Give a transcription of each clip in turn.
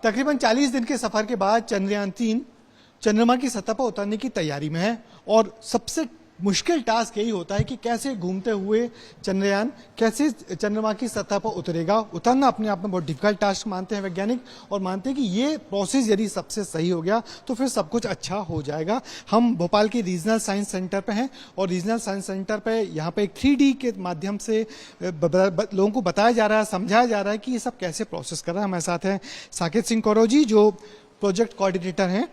तकरीबन 40 दिन के सफर के बाद चंद्रयान-3 चंद्रमा की सतह पर उतरने की तैयारी में है और सबसे मुश्किल टास्क यही होता है कि कैसे घूमते हुए चंद्रयान कैसे चंद्रमा की सतह पर उतरेगा। उतरना अपने आप में बहुत डिफिकल्ट टास्क मानते हैं वैज्ञानिक और मानते हैं कि ये प्रोसेस यदि सबसे सही हो गया तो फिर सब कुछ अच्छा हो जाएगा। हम भोपाल के रीजनल साइंस सेंटर पे हैं और रीजनल साइंस सेंटर पे यहाँ पे एक 3D के माध्यम से लोगों को बताया जा रहा है, समझाया जा रहा है कि ये सब कैसे प्रोसेस कर रहा है। हमारे साथ हैं साकेत सिंह कौरव जी जो प्रोजेक्ट कोऑर्डिनेटर हैं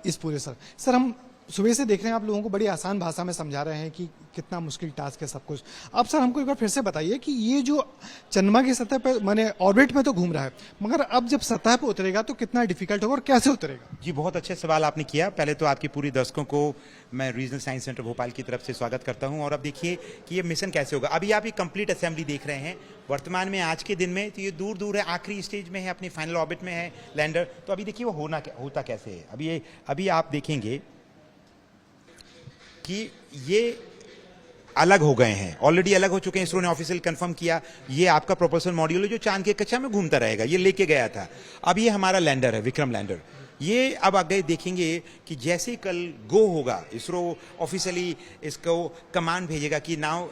इस पूरे सर हम सुबह से देख रहे हैं आप लोगों को बड़ी आसान भाषा में समझा रहे हैं कि कितना मुश्किल टास्क है सब कुछ। अब सर हमको एक बार फिर से बताइए कि ये जो चंद्रमा की सतह पर माने ऑर्बिट में तो घूम रहा है मगर अब जब सतह पर उतरेगा तो कितना डिफिकल्ट होगा और कैसे उतरेगा? जी बहुत अच्छे सवाल आपने किया। पहले तो आपकी पूरी दर्शकों को मैं रीजनल साइंस सेंटर भोपाल की तरफ से स्वागत करता हूं। और अब देखिए कि ये मिशन कैसे होगा। अभी आप ये कंप्लीट असेंबली देख रहे हैं वर्तमान में आज के दिन में, तो ये दूर दूर है, आखिरी स्टेज में है, अपनी फाइनल ऑर्बिट में है लैंडर। तो अभी देखिए वो होता कैसे है। अभी आप देखेंगे कि ये अलग हो गए हैं, ऑलरेडी अलग हो चुके हैं। इसरो ने ऑफिशियल कंफर्म किया। ये आपका प्रोपल्शन मॉड्यूल है जो चांद के कक्षा में घूमता रहेगा, ये लेके गया था। अब ये हमारा लैंडर है, विक्रम लैंडर। ये अब आगे देखेंगे कि जैसे कल गो होगा, इसरो ऑफिशियली इसको कमांड भेजेगा कि नाउ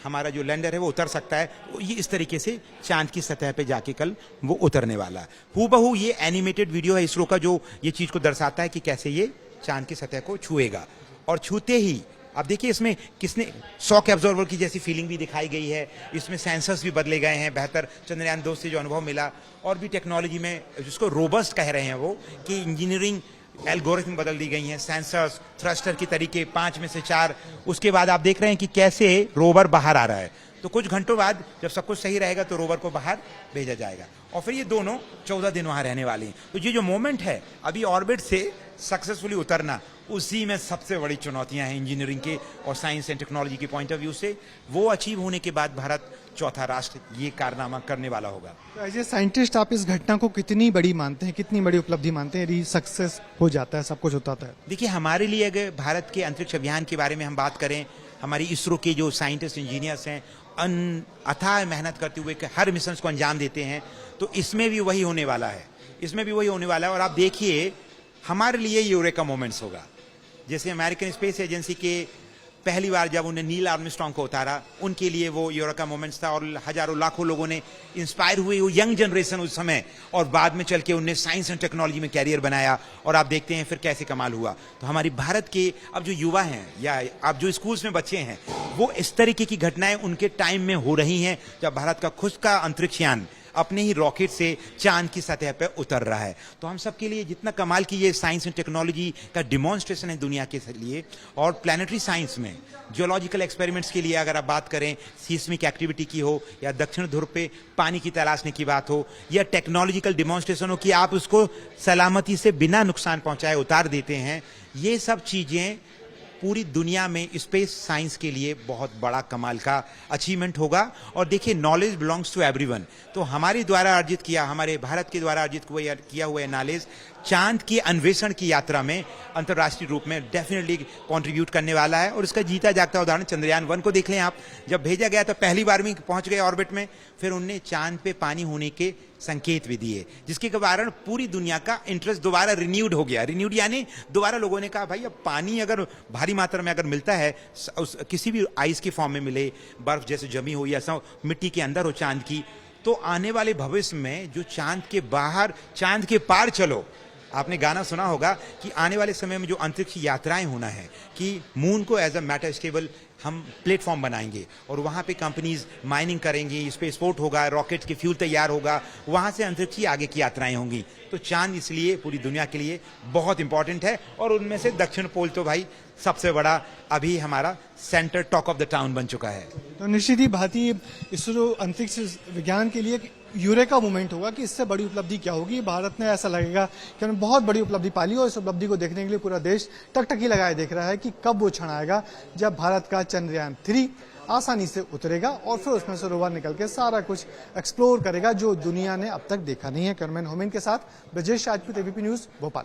हमारा जो लैंडर है वो उतर सकता है। ये इस तरीके से चांद की सतह पे जाके कल वो उतरने वाला है। हूबहू ये एनिमेटेड वीडियो है इसरो का जो ये चीज को दर्शाता है कि कैसे ये चांद की सतह को छुएगा। और छूते ही अब देखिए इसमें किसने शॉक एब्जॉर्बर की जैसी फीलिंग भी दिखाई गई है। इसमें सेंसर्स भी बदले गए हैं, बेहतर चंद्रयान-2 से जो अनुभव मिला। और भी टेक्नोलॉजी में जिसको रोबस्ट कह रहे हैं वो कि इंजीनियरिंग एल्गोरिथम बदल दी गई हैं, सेंसर्स, थ्रस्टर की तरीके 5 में से 4। उसके बाद आप देख रहे हैं कि कैसे रोवर बाहर आ रहा है। तो कुछ घंटों बाद जब सब कुछ सही रहेगा तो रोवर को बाहर भेजा जाएगा और फिर ये दोनों 14 दिन वहां रहने वाले हैं। तो ये जो मोमेंट है अभी ऑर्बिट से सक्सेसफुली उतरना, उसी में सबसे बड़ी चुनौतियां हैं इंजीनियरिंग के और साइंस एंड टेक्नोलॉजी के पॉइंट ऑफ व्यू से। वो अचीव होने के बाद भारत चौथा राष्ट्र ये कारनामा करने वाला होगा। तो एज ए साइंटिस्ट आप इस घटना को कितनी बड़ी मानते हैं, कितनी बड़ी उपलब्धि मानते हैं यदि सक्सेस हो जाता है, सब कुछ होता है? देखिए हमारे लिए अगर भारत के अंतरिक्ष अभियान के बारे में हम बात करें, हमारी इसरो के जो साइंटिस्ट इंजीनियर्स हैं अथाह मेहनत करते हुए हर मिशन को अंजाम देते हैं, तो इसमें भी वही होने वाला है। इसमें भी वही होने वाला है। और आप देखिए हमारे लिए यूरेका मोमेंट्स होगा। जैसे अमेरिकन स्पेस एजेंसी के पहली बार जब उन्हें नील आर्मस्ट्रांग को उतारा, उनके लिए वो यूरेका मोमेंट्स था। और हजारों लाखों लोगों ने इंस्पायर हुए, वो यंग जनरेशन उस समय, और बाद में चल के उन्हें साइंस एंड टेक्नोलॉजी में कैरियर बनाया। और आप देखते हैं फिर कैसे कमाल हुआ। तो हमारी भारत के अब जो युवा हैं या अब जो स्कूल्स में बच्चे हैं, वो इस तरीके की घटनाएं उनके टाइम में हो रही हैं जब भारत का खुद का अंतरिक्ष यान अपने ही रॉकेट से चांद की सतह पर उतर रहा है। तो हम सबके लिए जितना कमाल की ये साइंस एंड टेक्नोलॉजी का डिमॉन्स्ट्रेशन है दुनिया के लिए। और प्लानिटरी साइंस में जियोलॉजिकल एक्सपेरिमेंट्स के लिए अगर आप बात करें, सीस्मिक एक्टिविटी की हो या दक्षिण ध्रुव पे पानी की तलाशने की बात हो या टेक्नोलॉजिकल डिमॉन्स्ट्रेशन हो कि आप उसको सलामती से बिना नुकसान पहुंचाए उतार देते हैं, ये सब चीजें पूरी दुनिया में स्पेस साइंस के लिए बहुत बड़ा कमाल का अचीवमेंट होगा। और देखिए नॉलेज बिलोंग्स टू एवरीवन। तो हमारे द्वारा अर्जित किया, हमारे भारत के द्वारा अर्जित किया हुआ नॉलेज चांद की अन्वेषण की यात्रा में अंतर्राष्ट्रीय रूप में डेफिनेटली कंट्रीब्यूट करने वाला है। और इसका जीता जागता उदाहरण चंद्रयान-1 को देख लें आप। जब भेजा गया तो पहली बार में पहुंच गए ऑर्बिट में, फिर उनने चांद पे पानी होने के संकेत भी दिए, जिसके कारण पूरी दुनिया का इंटरेस्ट दोबारा रिन्यूड हो गया। रिन्यूड यानी दोबारा लोगों ने कहा भाई अब पानी अगर भारी मात्रा में अगर मिलता है, किसी भी आइस की फॉर्म में मिले, बर्फ जैसे जमी हो या मिट्टी के अंदर हो चांद की, तो आने वाले भविष्य में जो चांद के बाहर चांद के पार चलो, आपने गाना सुना होगा कि आने वाले समय में जो अंतरिक्ष यात्राएं होना है कि मून को एज अ मैटर स्टेबल हम प्लेटफॉर्म बनाएंगे और वहां पे कंपनीज माइनिंग करेंगी, स्पेसपोर्ट होगा, रॉकेट के फ्यूल तैयार होगा, वहां से अंतरिक्ष आगे की यात्राएं होंगी। तो चांद इसलिए पूरी दुनिया के लिए बहुत इंपॉर्टेंट है। और उनमें से दक्षिण पोल तो भाई सबसे बड़ा अभी हमारा centre talk of the town बन चुका है। तो निश्चित ही भारतीय इसरो अंतरिक्ष विज्ञान के लिए यूरेका मूवमेंट होगा कि इससे बड़ी उपलब्धि क्या होगी। भारत ने ऐसा लगेगा कि हमने बहुत बड़ी उपलब्धि पाली और इस उपलब्धि को देखने के लिए पूरा देश टकटकी लगाए देख रहा है कि कब वो क्षण आएगा जब भारत का चंद्रयान-3 आसानी से उतरेगा और फिर उसमें से रोवर निकल के सारा कुछ एक्सप्लोर करेगा जो दुनिया ने अब तक देखा नहीं है। कैमरामैन होमेन के साथ ब्रजेश राजपूत, एबीपी न्यूज, भोपाल।